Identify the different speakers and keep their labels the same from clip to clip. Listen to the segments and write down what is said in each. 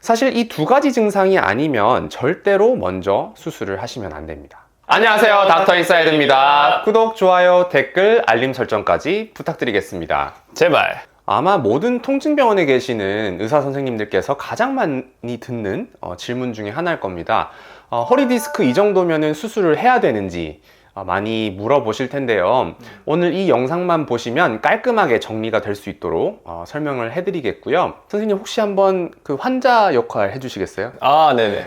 Speaker 1: 사실 이 두 가지 증상이 아니면 절대로 먼저 수술을 하시면 안 됩니다. 안녕하세요, 닥터 인사이드입니다. 구독, 좋아요, 댓글, 알림 설정까지 부탁드리겠습니다.
Speaker 2: 제발.
Speaker 1: 아마 모든 통증병원에 계시는 의사 선생님들께서 가장 많이 듣는 질문 중에 하나일 겁니다. 허리 디스크 이 정도면 수술을 해야 되는지 많이 물어보실 텐데요. 오늘 이 영상만 보시면 깔끔하게 정리가 될 수 있도록 설명을 해드리겠고요. 선생님 혹시 한번 그 환자 역할 해주시겠어요?
Speaker 2: 네네.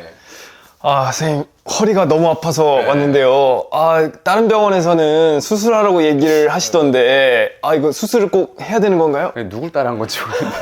Speaker 2: 선생님, 허리가 너무 아파서 왔는데요. 다른 병원에서는 수술하라고 얘기를 하시던데, 이거 수술을 꼭 해야 되는 건가요?
Speaker 1: 누굴 따라한 건지 모르겠는데.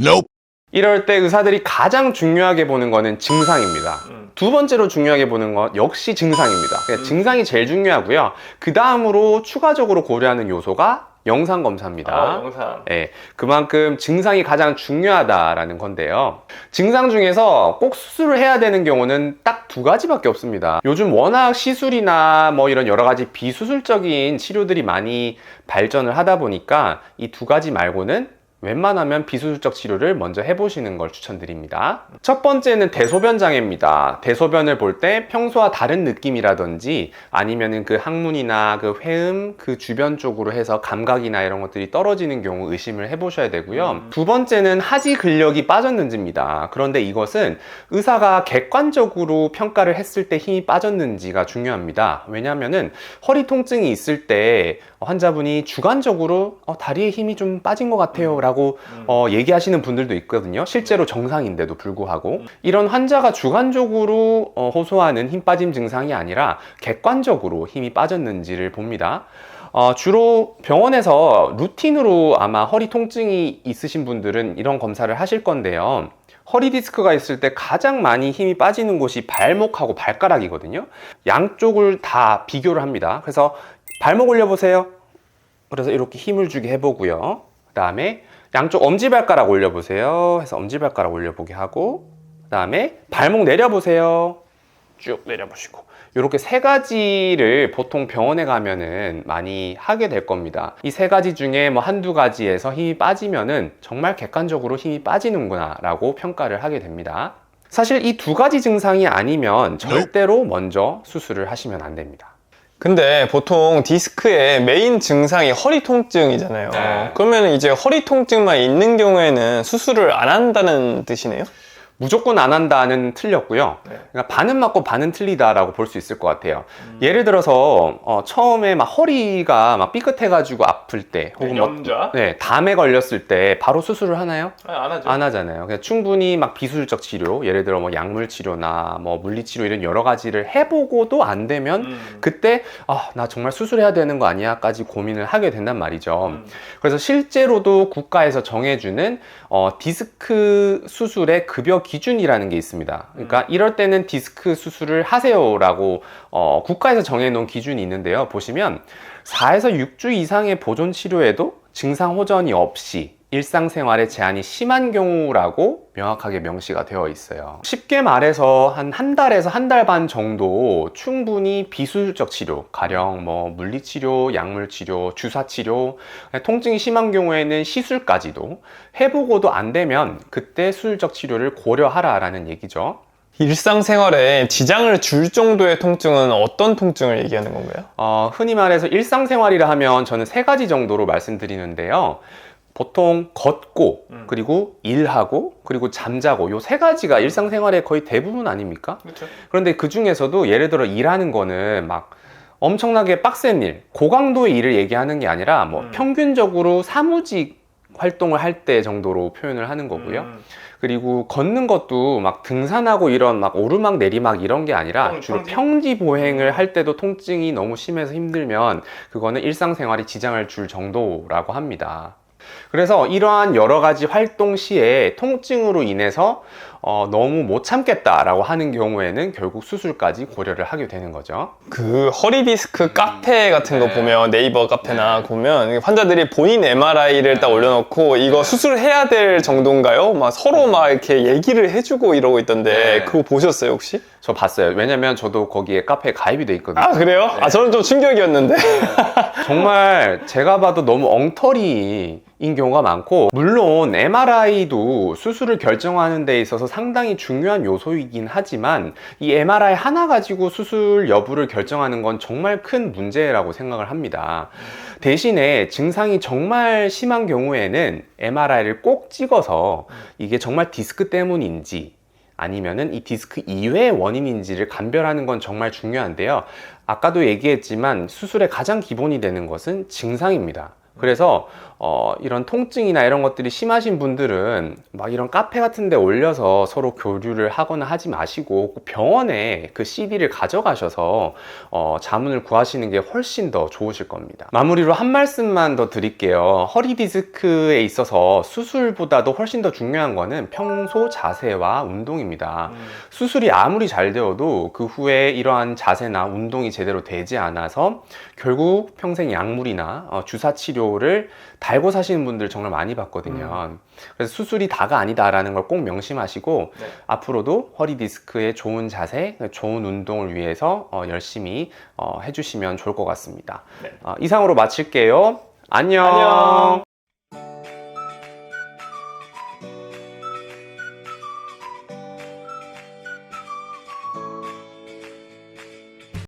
Speaker 1: Nope. 이럴 때 의사들이 가장 중요하게 보는 거는 증상입니다. 두 번째로 중요하게 보는 건 역시 증상입니다. 증상이 제일 중요하고요. 그 다음으로 추가적으로 고려하는 요소가 영상검사입니다.
Speaker 2: 영상.
Speaker 1: 네, 그만큼 증상이 가장 중요하다라는 건데요. 증상 중에서 꼭 수술을 해야 되는 경우는 딱 두 가지밖에 없습니다. 요즘 워낙 시술이나 뭐 이런 여러 가지 비수술적인 치료들이 많이 발전을 하다 보니까 이 두 가지 말고는 웬만하면 비수술적 치료를 먼저 해보시는 걸 추천드립니다. 첫 번째는 대소변 장애입니다. 대소변을 볼 때 평소와 다른 느낌이라든지 아니면은 그 항문이나 그 회음 그 주변 쪽으로 해서 감각이나 이런 것들이 떨어지는 경우 의심을 해보셔야 되고요. 두 번째는 하지 근력이 빠졌는지입니다. 그런데 이것은 의사가 객관적으로 평가를 했을 때 힘이 빠졌는지가 중요합니다. 왜냐하면은 허리 통증이 있을 때 환자분이 주관적으로 다리에 힘이 좀 빠진 것 같아요 라고 얘기하시는 분들도 있거든요. 실제로 정상인데도 불구하고 이런 환자가 주관적으로 호소하는 힘 빠짐 증상이 아니라 객관적으로 힘이 빠졌는지를 봅니다. 주로 병원에서 루틴으로 아마 허리 통증이 있으신 분들은 이런 검사를 하실 건데요. 허리 디스크가 있을 때 가장 많이 힘이 빠지는 곳이 발목하고 발가락이거든요. 양쪽을 다 비교를 합니다. 그래서 발목 올려보세요. 그래서 이렇게 힘을 주게 해보고요. 그 다음에 양쪽 엄지발가락 올려보세요. 해서 엄지발가락 올려보게 하고, 그 다음에 발목 내려보세요. 쭉 내려보시고. 이렇게 세 가지를 보통 병원에 가면은 많이 하게 될 겁니다. 이 세 가지 중에 뭐 한두 가지에서 힘이 빠지면은 정말 객관적으로 힘이 빠지는구나 라고 평가를 하게 됩니다. 사실 이 두 가지 증상이 아니면 절대로 먼저 수술을 하시면 안 됩니다.
Speaker 2: 근데 보통 디스크의 메인 증상이 허리 통증이잖아요. 그러면 이제 허리 통증만 있는 경우에는 수술을 안 한다는 뜻이네요?
Speaker 1: 무조건 안 한다는 틀렸고요. 그러니까 반은 맞고 반은 틀리다라고 볼 수 있을 것 같아요. 예를 들어서 처음에 막 허리가 막 삐끗해가지고 아플 때, 혹은
Speaker 2: 염좌?
Speaker 1: 담에 걸렸을 때 바로 수술을 하나요?
Speaker 2: 안 하죠.
Speaker 1: 안 하잖아요. 그냥 충분히 막 비수술적 치료, 예를 들어 뭐 약물 치료나 뭐 물리 치료 이런 여러 가지를 해보고도 안 되면 그때 나 정말 수술해야 되는 거 아니야?까지 고민을 하게 된단 말이죠. 그래서 실제로도 국가에서 정해주는 디스크 수술의 급여 기준이라는 게 있습니다. 그러니까 이럴 때는 디스크 수술을 하세요라고 국가에서 정해놓은 기준이 있는데요. 보시면 4에서 6주 이상의 보존 치료에도 증상 호전이 없이 일상생활에 제한이 심한 경우라고 명확하게 명시가 되어 있어요. 쉽게 말해서 한 달에서 한 달 반 정도 충분히 비수술적 치료, 가령 뭐 물리치료, 약물치료, 주사치료, 통증이 심한 경우에는 시술까지도 해보고도 안 되면 그때 수술적 치료를 고려하라라는 얘기죠.
Speaker 2: 일상생활에 지장을 줄 정도의 통증은 어떤 통증을 얘기하는 건가요?
Speaker 1: 흔히 말해서 일상생활이라 하면 저는 세 가지 정도로 말씀드리는데요. 보통 걷고, 그리고 일하고, 그리고 잠자고, 요 세 가지가 일상생활의 거의 대부분 아닙니까?
Speaker 2: 그렇죠.
Speaker 1: 그런데 그 중에서도 예를 들어 일하는 거는 막 엄청나게 빡센 일, 고강도의 일을 얘기하는 게 아니라 뭐 평균적으로 사무직 활동을 할 때 정도로 표현을 하는 거고요. 그리고 걷는 것도 막 등산하고 이런 막 오르막 내리막 이런 게 아니라 주로 평지 보행을 할 때도 통증이 너무 심해서 힘들면 그거는 일상생활에 지장을 줄 정도라고 합니다. 그래서 이러한 여러 가지 활동 시에 통증으로 인해서 너무 못 참겠다라고 하는 경우에는 결국 수술까지 고려를 하게 되는 거죠.
Speaker 2: 그 허리 디스크 카페 같은 거 보면 네이버 카페나 보면 환자들이 본인 MRI를 딱 올려놓고 이거 수술해야 될 정도인가요? 막 서로 막 이렇게 얘기를 해주고 이러고 있던데 그거 보셨어요 혹시?
Speaker 1: 저 봤어요. 왜냐면 저도 거기에 카페에 가입이 돼 있거든요.
Speaker 2: 아 그래요? 저는 좀 충격이었는데
Speaker 1: 정말 제가 봐도 너무 엉터리 인 경우가 많고, 물론 MRI도 수술을 결정하는 데 있어서 상당히 중요한 요소이긴 하지만 이 MRI 하나 가지고 수술 여부를 결정하는 건 정말 큰 문제라고 생각을 합니다. 대신에 증상이 정말 심한 경우에는 MRI를 꼭 찍어서 이게 정말 디스크 때문인지 아니면은 이 디스크 이외의 원인인지를 감별하는 건 정말 중요한데요. 아까도 얘기했지만 수술의 가장 기본이 되는 것은 증상입니다. 그래서 이런 통증이나 이런 것들이 심하신 분들은 막 이런 카페 같은 데 올려서 서로 교류를 하거나 하지 마시고 꼭 병원에 그 CD를 가져가셔서 자문을 구하시는 게 훨씬 더 좋으실 겁니다. 마무리로 한 말씀만 더 드릴게요. 허리 디스크에 있어서 수술보다도 훨씬 더 중요한 거는 평소 자세와 운동입니다. 수술이 아무리 잘 되어도 그 후에 이러한 자세나 운동이 제대로 되지 않아서 결국 평생 약물이나 주사 치료를 달고 사시는 분들 정말 많이 봤거든요. 그래서 수술이 다가 아니다라는 걸 꼭 명심하시고
Speaker 2: 네.
Speaker 1: 앞으로도 허리 디스크의 좋은 자세, 좋은 운동을 위해서 열심히 해주시면 좋을 것 같습니다.
Speaker 2: 네.
Speaker 1: 이상으로 마칠게요. 안녕.